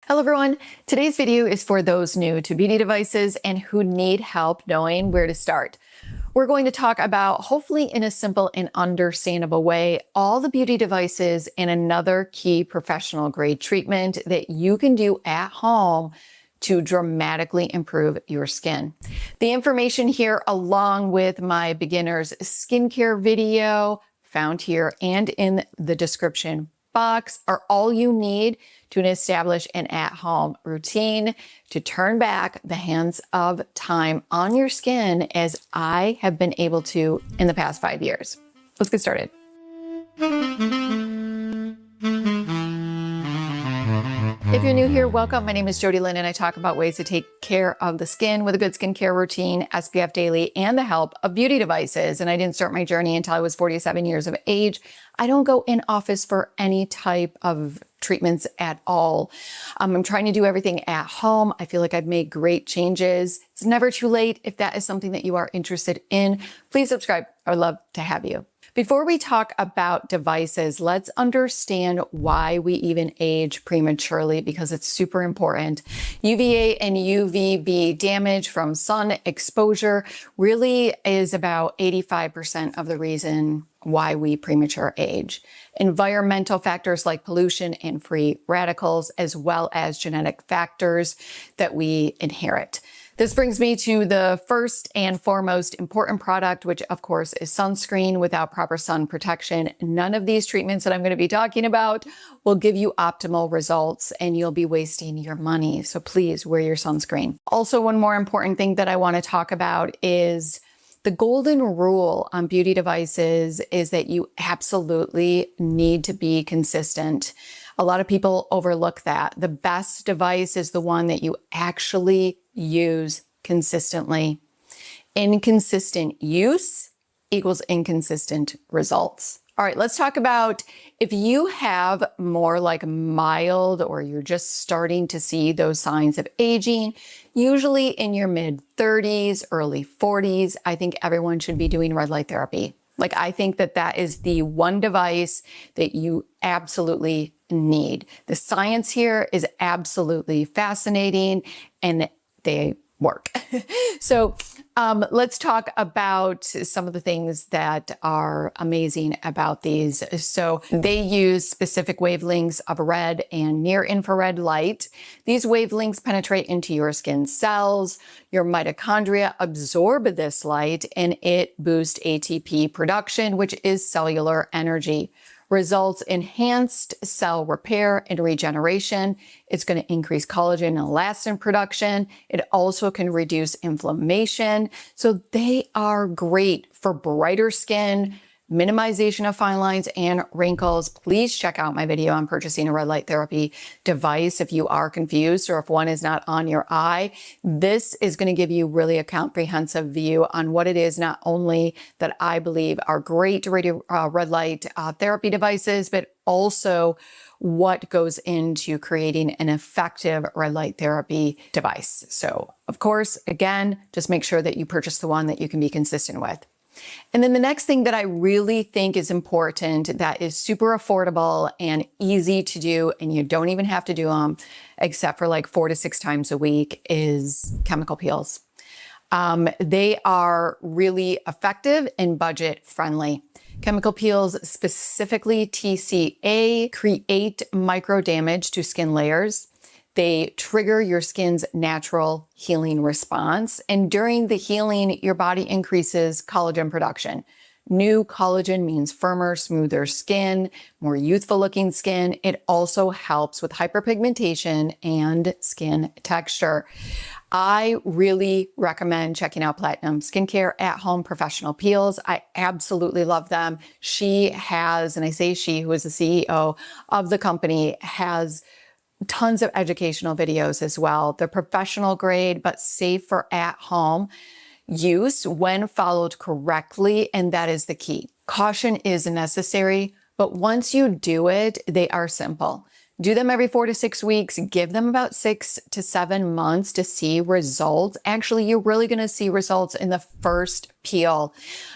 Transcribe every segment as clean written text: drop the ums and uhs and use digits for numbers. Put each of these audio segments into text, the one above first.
Hello everyone. Today's video is for those new to beauty devices and who need help knowing where to start. We're going to talk about, hopefully in a simple and understandable way, all the beauty devices and another key professional grade treatment that you can do at home to dramatically improve your skin. The information here, along with my beginner's skincare video found here and in the description box, are all you need to establish an at-home routine to turn back the hands of time on your skin as I have been able to in the past 5 years. Let's get started. If you're new here, welcome. My name is Jodylynn and I talk about ways to take care of the skin with a good skincare routine, SPF daily, and the help of beauty devices. And I didn't start my journey until I was 47 years of age. I don't go in office for any type of treatments at all. I'm trying to do everything at home. I feel like I've made great changes. It's never too late. If that is something that you are interested in, please subscribe. I would love to have you. Before we talk about devices, let's understand why we even age prematurely, because it's super important. UVA and UVB damage from sun exposure really is about 85% of the reason why we premature age. Environmental factors like pollution and free radicals, as well as genetic factors that we inherit. This brings me to the first and foremost important product, which of course is sunscreen. Without proper sun protection, none of these treatments that I'm going to be talking about will give you optimal results and you'll be wasting your money. So please wear your sunscreen. Also, one more important thing that I want to talk about is the golden rule on beauty devices is that you absolutely need to be consistent. A lot of people overlook that. The best device is the one that you actually use consistently. Inconsistent use equals inconsistent results. All right, let's talk about if you have more like mild or you're just starting to see those signs of aging, usually in your mid 30s, early 40s, I think everyone should be doing red light therapy. Like, I think that that is the one device that you absolutely need. The science here is absolutely fascinating and they work. So let's talk about some of the things that are amazing about these. So they use specific wavelengths of red and near infrared light. These wavelengths penetrate into your skin cells. Your mitochondria absorb this light and it boosts ATP production, which is cellular energy. Results enhanced cell repair and regeneration. It's going to increase collagen and elastin production. It also can reduce inflammation. So they are great for brighter skin, minimization of fine lines and wrinkles. Please check out my video on purchasing a red light therapy device if you are confused or if one is not on your eye. This is going to give you really a comprehensive view on what it is, not only that I believe are great red light therapy devices, but also what goes into creating an effective red light therapy device. So of course, again, just make sure that you purchase the one that you can be consistent with. And then the next thing that I really think is important, that is super affordable and easy to do, and you don't even have to do them except for like 4 to 6 times a week, is chemical peels. They are really effective and budget friendly. Chemical peels, specifically TCA, create micro damage to skin layers. They trigger your skin's natural healing response. And during the healing, your body increases collagen production. New collagen means firmer, smoother skin, more youthful looking skin. It also helps with hyperpigmentation and skin texture. I really recommend checking out Platinum Skincare at Home Professional Peels. I absolutely love them. She has, and I say she, who is the CEO of the company, has tons of educational videos as well. They're professional grade, but safe for at-home use when followed correctly, and that is the key. Caution is necessary, but once you do it, they are simple. Do them every 4 to 6 weeks. Give them about 6 to 7 months to see results. Actually, you're really going to see results in the first peel.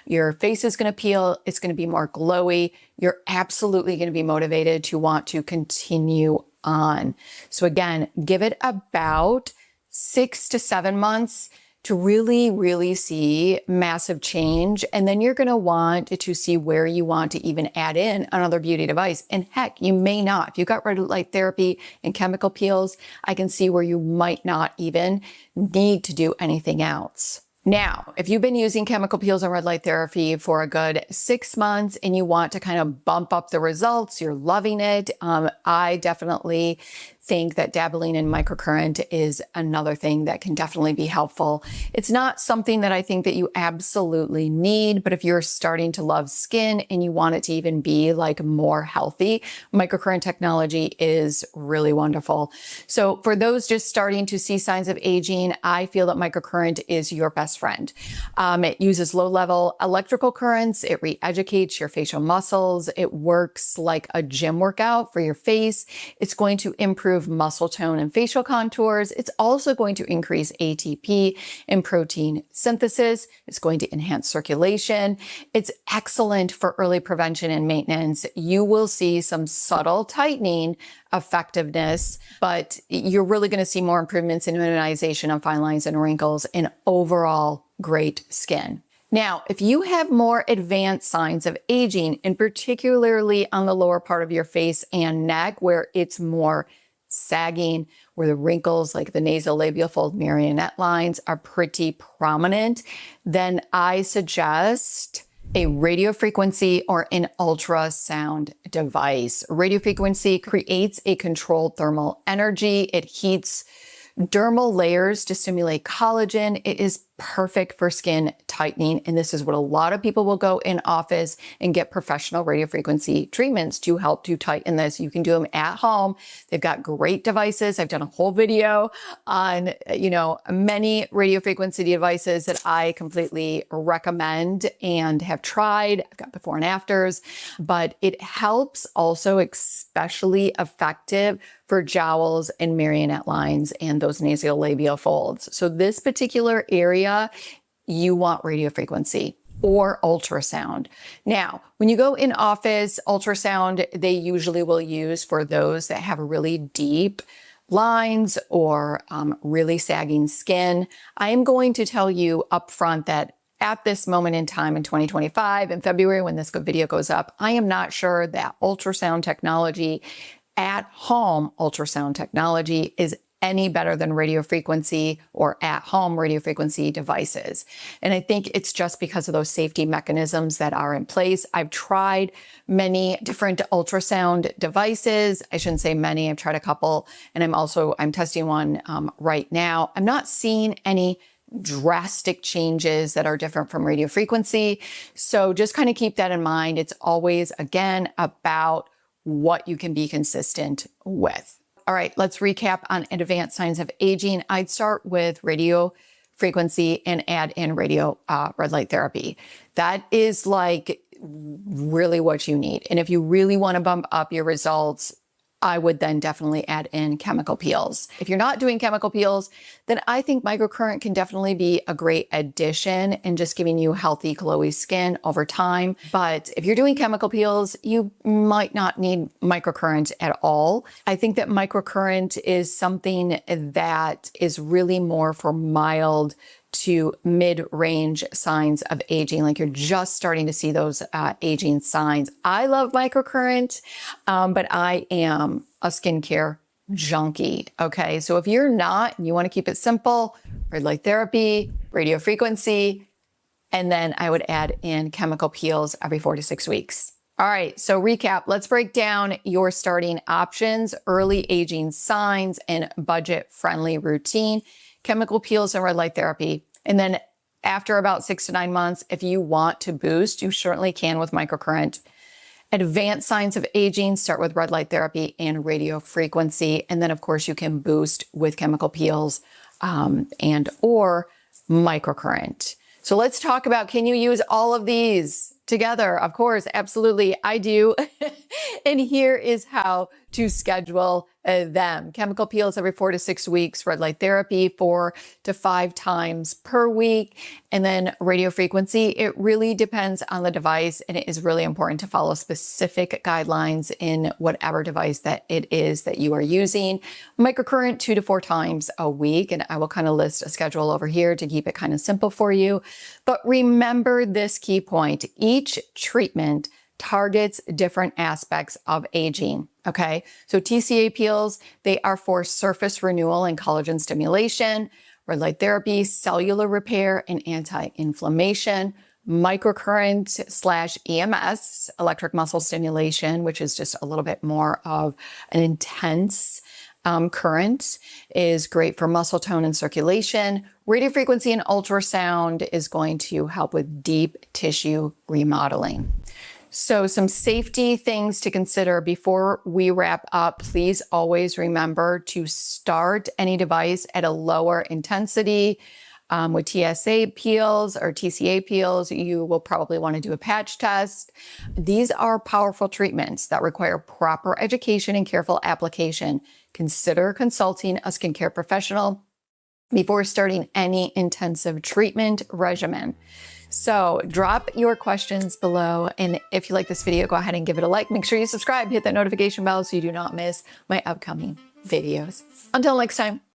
Your face is going to peel. It's going to be more glowy. You're absolutely going to be motivated to want to continue on. So again, give it about 6 to 7 months to really see massive change. And then you're going to want to see where you want to even add in another beauty device. And heck, you may not. If you got red light therapy and chemical peels, I can see where you might not even need to do anything else. Now, if you've been using chemical peels and red light therapy for a good 6 months and you want to kind of bump up the results, you're loving it, I definitely think that dabbling in microcurrent is another thing that can definitely be helpful. It's not something that I think that you absolutely need, but if you're starting to love skin and you want it to even be like more healthy, microcurrent technology is really wonderful. So for those just starting to see signs of aging, I feel that microcurrent is your best friend. It uses low-level electrical currents. It re-educates your facial muscles. It works like a gym workout for your face. It's going to improve muscle tone and facial contours. It's also going to increase ATP and protein synthesis. It's going to enhance circulation. It's excellent for early prevention and maintenance. You will see some subtle tightening effectiveness, but you're really going to see more improvements in minimization of fine lines and wrinkles and overall great skin. Now, if you have more advanced signs of aging, and particularly on the lower part of your face and neck, where it's more sagging, where the wrinkles like the nasolabial fold marionette lines are pretty prominent, then I suggest a radiofrequency or an ultrasound device. Radiofrequency creates a controlled thermal energy. It heats dermal layers to stimulate collagen. It is perfect for skin tightening. And this is what a lot of people will go in office and get professional radiofrequency treatments to help to tighten this. You can do them at home. They've got great devices. I've done a whole video on, many radiofrequency devices that I completely recommend and have tried. I've got before and afters, but it helps also especially effective for jowls and marionette lines and those nasolabial folds. So this particular area, you want radiofrequency or ultrasound. Now, when you go in office, ultrasound, they usually will use for those that have really deep lines or really sagging skin. I am going to tell you upfront that at this moment in time in 2025, in February, when this video goes up, I am not sure that ultrasound technology, at home ultrasound technology, is any better than radiofrequency or at-home radiofrequency devices. And I think it's just because of those safety mechanisms that are in place. I've tried many different ultrasound devices. I shouldn't say many, I've tried a couple, and I'm testing one right now. I'm not seeing any drastic changes that are different from radiofrequency. So just kind of keep that in mind. It's always, again, about what you can be consistent with. All right, let's recap on advanced signs of aging. I'd start with radio frequency and add in red light therapy. That is like really what you need. And if you really want to bump up your results, I would then definitely add in chemical peels. If you're not doing chemical peels, then I think microcurrent can definitely be a great addition in just giving you healthy, glowy skin over time. But if you're doing chemical peels, you might not need microcurrent at all. I think that microcurrent is something that is really more for mild to mid-range signs of aging, like you're just starting to see those aging signs. I love microcurrent, but I am a skincare junkie, okay? So if you're not, and you wanna keep it simple, red light therapy, radiofrequency, and then I would add in chemical peels every 4 to 6 weeks. All right, so recap, let's break down your starting options, early aging signs, and budget-friendly routine. Chemical peels and red light therapy. And then after about 6 to 9 months, if you want to boost, you certainly can with microcurrent. Advanced signs of aging, start with red light therapy and radiofrequency. And then of course you can boost with chemical peels and or microcurrent. So let's talk about, can you use all of these together? Of course, absolutely, I do. And here is how to schedule them. Chemical peels every 4 to 6 weeks, red light therapy 4 to 5 times per week, and then radio frequency. It really depends on the device, and it is really important to follow specific guidelines in whatever device that it is that you are using. Microcurrent 2 to 4 times a week, and I will kind of list a schedule over here to keep it kind of simple for you. But remember this key point: each treatment targets different aspects of aging. Okay, so TCA peels, they are for surface renewal and collagen stimulation. Red light therapy, cellular repair and anti-inflammation. Microcurrent / EMS, electric muscle stimulation, which is just a little bit more of an intense current, is great for muscle tone and circulation. Radiofrequency and ultrasound is going to help with deep tissue remodeling. So some safety things to consider before we wrap up. Please always remember to start any device at a lower intensity. With TSA peels or TCA peels, you will probably want to do a patch test. These are powerful treatments that require proper education and careful application. Consider consulting a skincare professional before starting any intensive treatment regimen. So drop your questions below. And if you like this video, go ahead and give it a like. Make sure you subscribe, hit that notification bell so you do not miss my upcoming videos. Until next time.